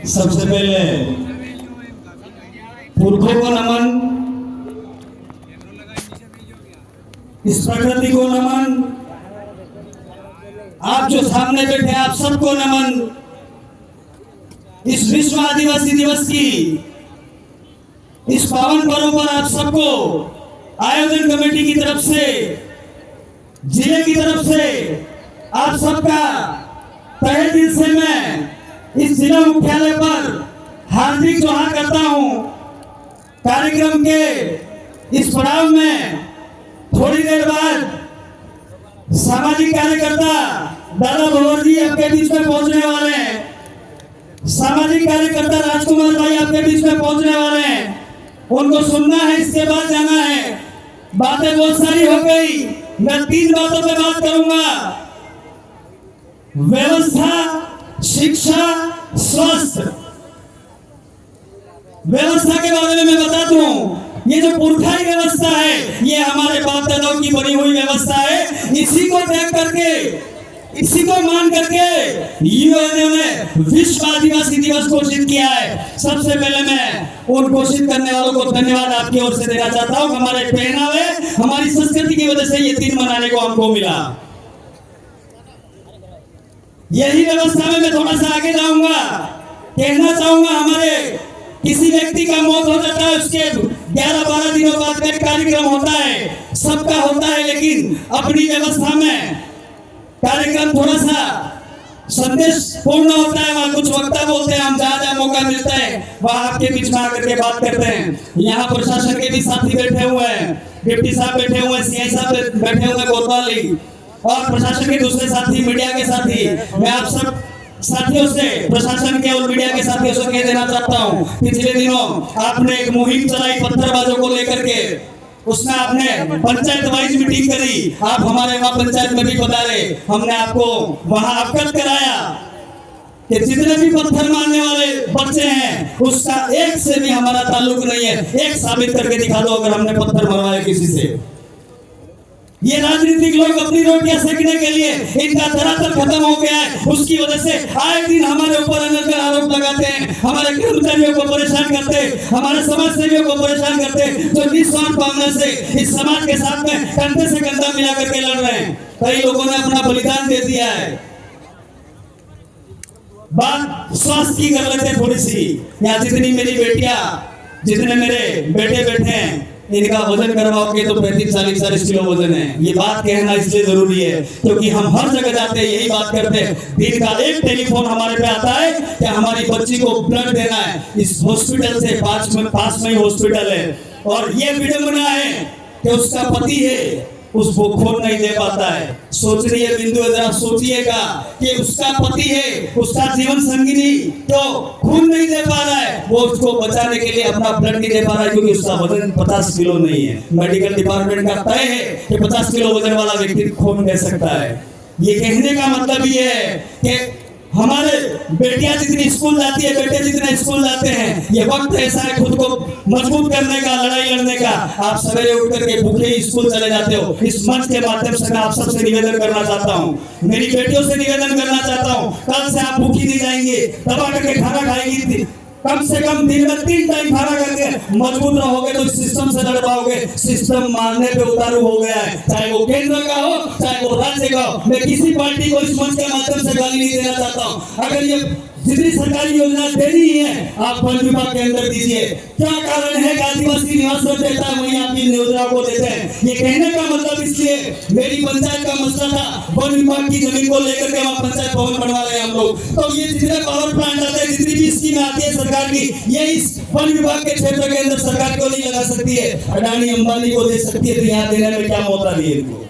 सबसे पहले पुरखों को नमन, इस प्रकृति को नमन, आप जो सामने बैठे आप सबको नमन। इस विश्व आदिवासी दिवस की इस पावन पर्व पर आप सबको आयोजन कमेटी की तरफ से, जिले की तरफ से आप सबका तहे दिल से मैं इस जिला मुख्यालय पर हार्दिक जोहार करता हूं। कार्यक्रम के इस पड़ाव में थोड़ी देर बाद सामाजिक कार्यकर्ता दादा भंवर जी आपके बीच में पहुंचने वाले हैं। सामाजिक कार्यकर्ता राजकुमार भाई आपके बीच में पहुंचने वाले हैं। उनको सुनना है, इसके बाद जाना है। बातें बहुत सारी हो गई, मैं 3 बातों पे बात करूंगा। व्यवस्था, शिक्षा, स्वास्थ्य। व्यवस्था के बारे में मैं बता दूं, ये जो पुरखाई व्यवस्था है ये हमारे बाप दादाओं की बनी हुई व्यवस्था है। इसी को देख करके, इसी को मान करके यूएनओ ने विश्व आदिवासी दिवस घोषित किया है। सबसे पहले मैं उन घोषित करने वालों को धन्यवाद आपकी ओर से देना चाहता हूं। हमारे पहनावे, हमारी संस्कृति की वजह से ये दिन मनाने को हमको मिला। यही व्यवस्था में मैं थोड़ा सा आगे जाऊंगा। कहना चाहूंगा, हमारे किसी व्यक्ति का मौत हो जाता है, उसके 11-12 दिनों बाद में कार्यक्रम होता है, सबका होता है, लेकिन अपनी व्यवस्था में कार्यक्रम थोड़ा सा संदेश पूर्ण होता है। वहां कुछ वक्ता बोलते हैं, हम जहां मौका मिलता है वहां आपके बीच में आकर के बात करते हैं। यहाँ प्रशासन के भी साथी बैठे हुए हैं, डिप्टी साहब बैठे हुए हैं, सीआई साहब बैठे हुए हैं कोतवाली, और प्रशासन के दूसरे साथी, मीडिया के साथी। मैं आप सब साथियों से, प्रशासन के और मीडिया के साथियों से कह देना चाहता हूं, पिछले दिनों आपने एक मुहिम चलाई पत्थरबाजों को लेकर के, उसमें आपने पंचायत वाइज मीटिंग करी। आप हमारे वहां पंचायत में भी पधारे, हमने आपको वहां अवगत कराया कि जितने भी पत्थर मारने वाले बच्चे हैं उसका एक से भी हमारा ताल्लुक नहीं है। एक साबित करके दिखा दो अगर हमने पत्थर मरवाया किसी से। ये राजनीतिक लोग अपनी रोटियां सेकने के लिए इनका धरातल खत्म हो गया है। उसकी वजह से आए दिन हमारे ऊपर अनर्गल आरोप लगाते हैं, हमारे कर्मचारियों को परेशान करते, हमारे समाज सेवियों को परेशान करते, जो निस्वार्थ भावना से इस समाज के साथ में कंधे से कंधा मिला करके लड़ रहे हैं। कई लोगों ने अपना बलिदान दे दिया है। बात स्वास्थ्य की कर लेते थोड़ी सी। यहाँ जितनी मेरी बेटियां, जितने मेरे बेटे बैठे हैं, इनका वजन करवाओगे तो 35-40 किलो वजन है। ये बात कहना इसलिए जरूरी है क्योंकि हम हर जगह जाते हैं, यही बात करते हैं। दिन का एक टेलीफोन हमारे पे आता है कि हमारी बच्ची को ब्लड देना है। इस हॉस्पिटल से पास में ही हॉस्पिटल है, और ये विडंबना है कि उसका पति है, उसको खून नहीं दे पाता है। सोच रही है बिंदु, जरा सोचिएगा कि उसका पति है, उसका जीवन संगिनी तो खून नहीं दे पा रहा है, वो उसको बचाने के लिए अपना ब्लड नहीं दे पा रहा है क्योंकि उसका वजन 50 किलो नहीं है। मेडिकल डिपार्टमेंट का तय है कि 50 किलो वजन वाला व्यक्ति खून दे सकता है। ये कहने का मतलब ये है कि हमारे बेटियां जितनी स्कूल जाती है, बेटे जितने स्कूल जाते हैं, ये वक्त ऐसा है खुद को मजबूत करने का, लड़ाई लड़ने का। आप सवेरे उठ करके भूखे स्कूल चले जाते हो। इस मंच के माध्यम से मैं आप सबसे निवेदन करना चाहता हूँ, मेरी बेटियों से निवेदन करना चाहता हूँ, कल से आप भूखी नहीं जाएंगे, दबा करके खाना खाएंगी। कम से कम दिन में 3 टाइम खाना करके मजबूत रहोगे तो सिस्टम से लड़ पाओगे। सिस्टम मारने पे उतारू हो गया है, चाहे वो केंद्र का हो, चाहे वो राज्य का हो। मैं किसी पार्टी को इस मंच के माध्यम से गाली नहीं देना चाहता हूँ। अगर ये जितनी सरकारी योजना देनी है आप वन विभाग के अंदर दीजिए। क्या कारण है कि आदिवासी निवास देता है वहीं आप इन योजनाओं को देते हैं? ये कहने का मतलब इसलिए, मेरी पंचायत का मसला था, वन विभाग की जमीन को लेकर के वहाँ पंचायत भवन बनवा रहे हैं हम लोग। तो ये जितने पावर प्लांट आते हैं, जितनी भी स्कीम आती है सरकार की, ये इस वन विभाग के क्षेत्र के अंदर सरकार को नहीं लगा सकती है, अडानी अंबानी को दे सकती है। तो यहाँ देने में क्या मौका दिए इनको?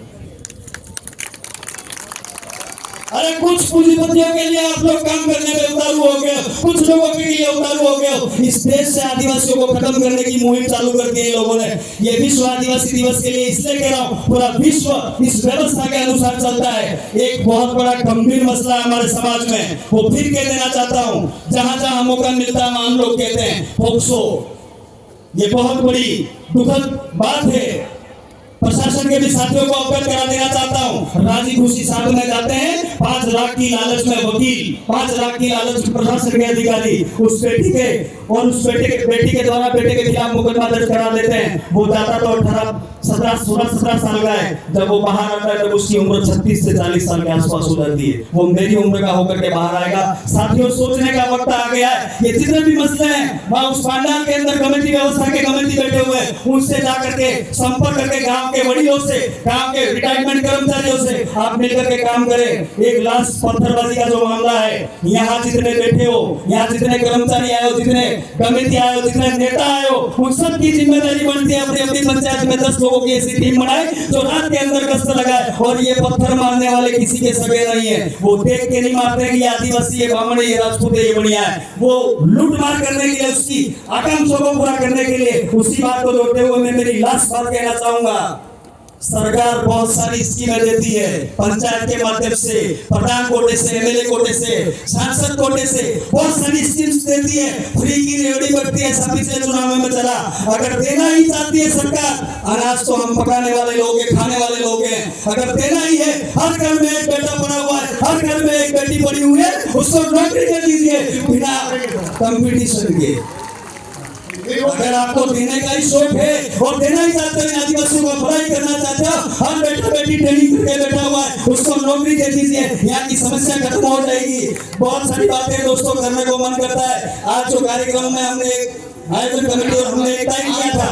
अरे कुछ पूंजीपतियों के लिए आप लोग काम करने में उतारू हो गए, कुछ लोगों के लिए उतारू हो गए। इस देश से आदिवासियों को खत्म करने की मुहिम चालू कर दी लोगों ने। ये विश्व आदिवासी दिवस के लिए इसलिए कह रहा हूँ, पूरा विश्व इस व्यवस्था के अनुसार चलता है। एक बहुत बड़ा गंभीर मसला है हमारे समाज में, वो फिर कह देना चाहता हूँ, जहां जहां मौका मिलता है हम लोग कहते हैं पोक्सो। ये बहुत बड़ी दुखद बात है प्रशासन के भी साथियों को अवगत करा देना चाहता हूँ। राजी खुशी साथ में जाते हैं, 5 लाख की लालच में वकील, 5 लाख की लालच में प्रशासन के अधिकारी उस बेटी के और उस बेटी के द्वारा बेटे के खिलाफ मुकदमा दर्ज करा देते हैं। वो जाता तो 17 साल का है, जब वो बाहर आता है तब उसकी उम्र 36 से 40 साल के आसपास हो जाती है। वो मेरी उम्र का होकर के बाहर आएगा। साथियों, सोचने का वक्त आ गया है। ये जितने भी मसले हैं वहाँ उस पांडाल के अंदर कमेटी व्यवस्था के कमेटी बैठे हुए हैं, उनसे जाकर के संपर्क करके गांव के वडीलों से, गांव के रिटायरमेंट कर्मचारियों से आप मिलकर के काम करें। एक लाश पत्थरबाजी का जो मामला है, यहाँ जितने बैठे हो, यहाँ जितने कर्मचारी आए हो, जितने कमेटी आए हो, जितने नेता आए हो, उन सब की जिम्मेदारी बनती है अपनी अपनी पंचायत में 10 लोगों की ऐसी टीम बनाए जो रात के अंदर गश्त लगाए। और ये पत्थर मारने वाले किसी के सगे नहीं है। वो देख के नहीं मारते कि ये आदिवासी, ये ब्राह्मण, ये राजपूत, ये बढ़िया है। वो लूट मार करने के लिए, उसकी आकांक्षाओं को पूरा करने के लिए, उसी बात को जोड़ते हुए मैं मेरी लास्ट बात कहना चाहूंगा। सरकार बहुत सारी स्कीमें देती है, पंचायत के माध्यम से, प्रधान कोटे से, एमएलए कोटे से, सांसद कोटे से बहुत सारी स्कीम्स देती है। फ्री की रेवड़ी बढ़ती है, सब पिछले चुनाव में चला। अगर देना ही चाहती है सरकार, अनाज तो हम पकाने वाले लोग हैं, खाने वाले लोग हैं। अगर देना ही है, हर घर में एक बेटा पड़ा हुआ है, हर घर में एक बेटी पड़ी हुई है, उसको नौकरी दे दीजिए बिना कंपटीशन के। अगर आपको देने का ही शौक है और देना ही चाहते हैं, आदिवासियों को भलाई करना चाहते हो, हर बेटा बेटी ट्रेनिंग करके बैठा हुआ है, उसको नौकरी दे दीजिए, यहाँ की समस्या खत्म हो जाएगी। बहुत सारी बातें दोस्तों करने को मन करता है। आज जो कार्यक्रम में हमने आयोजन कमेटी और हमने तय किया था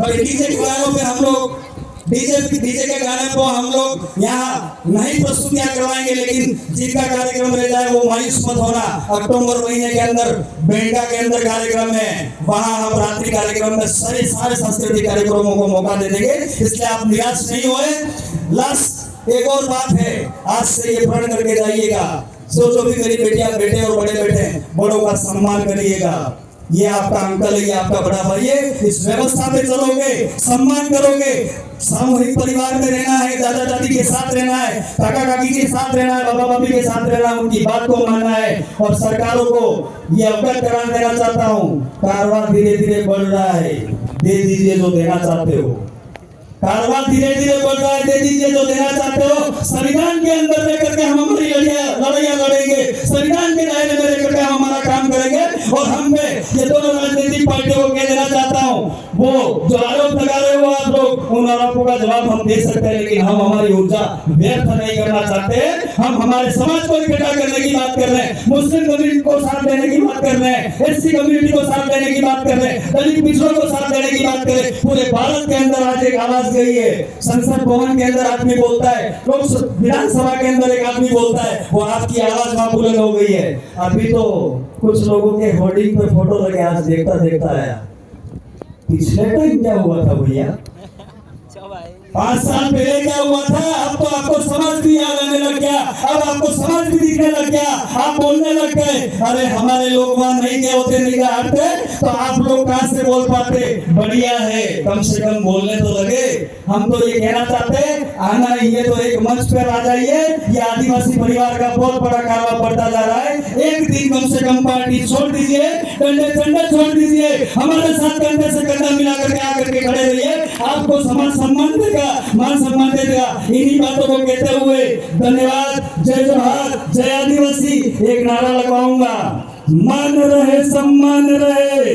डीजे के गानों पे हम लोग डीजे के गाने को हम लोग यहाँ नहीं प्रस्तुतियां करवाएंगे, लेकिन जिनका कार्यक्रम रह जाए वो मायूस मत होना। अक्टूबर महीने के अंदर बेंगा के अंदर कार्यक्रम है, वहाँ हम रात्रि कार्यक्रम में सारे सांस्कृतिक कार्यक्रमों को मौका दे देंगे, इसलिए आप निराश नहीं होए। लास्ट एक और बात है, आज से ये प्रण करके जाइएगा, जो भी मेरी बेटियां बेटे और बड़े बेटे, बड़ों का सम्मान करिएगा। ये आपका अंकल है, ये आपका बड़ा भाई है, इस व्यवस्था पे चलोगे, सम्मान करोगे, सामूहिक परिवार में रहना है, दादा दादी के साथ रहना है, काका काकी के साथ रहना है, बाबा बाबी के साथ रहना है, उनकी बात को मानना है। और सरकारों को ये अवगत करा देना चाहता हूँ, कारोबार धीरे धीरे बढ़ रहा है, दे दीजिए जो देना चाहते हो। कारोबार धीरे धीरे बढ़ रहा है, दे दीजिए जो देना चाहते हो। संविधान के अंदर लेकर के हम हमारी लड़ाइयाँ लड़ेंगे, संविधान के दायरे में लेकर के हम हमारा काम करेंगे। और हम पे ये दोनों राजनीतिक पार्टियों को कह देना चाहता हूँ, वो जो आरोप लगा रहे हो आप लोग, उन आरोपों का जवाब हम दे सकते हैं, लेकिन हम हमारी ऊर्जा व्यर्थ नहीं करना चाहते। हम हमारे समाज को इकट्ठा करने की बात कर रहे हैं, मुस्लिम कम्युनिटी को साथ देने की बात कर रहे हैं, एससी कम्युनिटी को साथ देने की बात कर रहे हैं, दलित पिछड़ों को साथ देने की बात कर रहे हैं। पूरे भारत के अंदर आज एक आवाज गई है, संसद भवन के अंदर आदमी बोलता है, लोक विधानसभा के अंदर एक आदमी बोलता है, वो आपकी आवाज वहां बुलंद हो गई है। अभी तो कुछ लोगों के होर्डिंग पे फोटो लगे, आज देखता आया। पिछले टाइम क्या हुआ था भैया, 5 साल पहले क्या हुआ था, अब तो आपको समझ भी आने लग गया, अब आपको समझ भी दिखने लग गया, आप बोलने लग गए। अरे हमारे लोग वहां नहीं गए होते, नहीं हटते, तो आप लोग कहां से बोल पाते। बढ़िया है, कम से कम बोलने तो लगे। हम तो ये कहना चाहते हैं, आना नहीं है तो एक मंच पर आ जाइए। ये आदिवासी परिवार का बहुत बड़ा कारवा बढ़ता जा रहा है। एक दिन कम से कम पार्टी छोड़ दीजिए, डंडे छोड़ दीजिए, हमारे साथ कंधे से कंधा मिला करके आकर के खड़े रहिए, आपको समाज सम्मान देगा, मान सम्मान देगा। इन्हीं बातों को कहते हुए धन्यवाद, जय जोहार, जय आदिवासी। एक नारा लगवाऊंगा, मान रहे सम्मान रहे।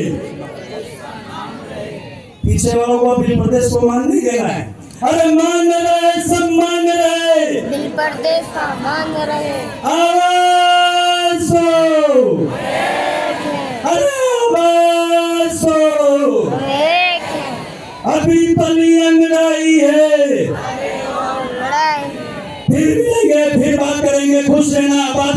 पीछे वालों को बिल प्रदेश को मान नहीं देना है। अरे मान रहे सम्मान रहे, बिल प्रदेश का मान रहे। आवाज हो, अरे आवाज हो, अभी तली अंगड़ाई है, फिर मिलेंगे, फिर बात करेंगे। खुश रहना।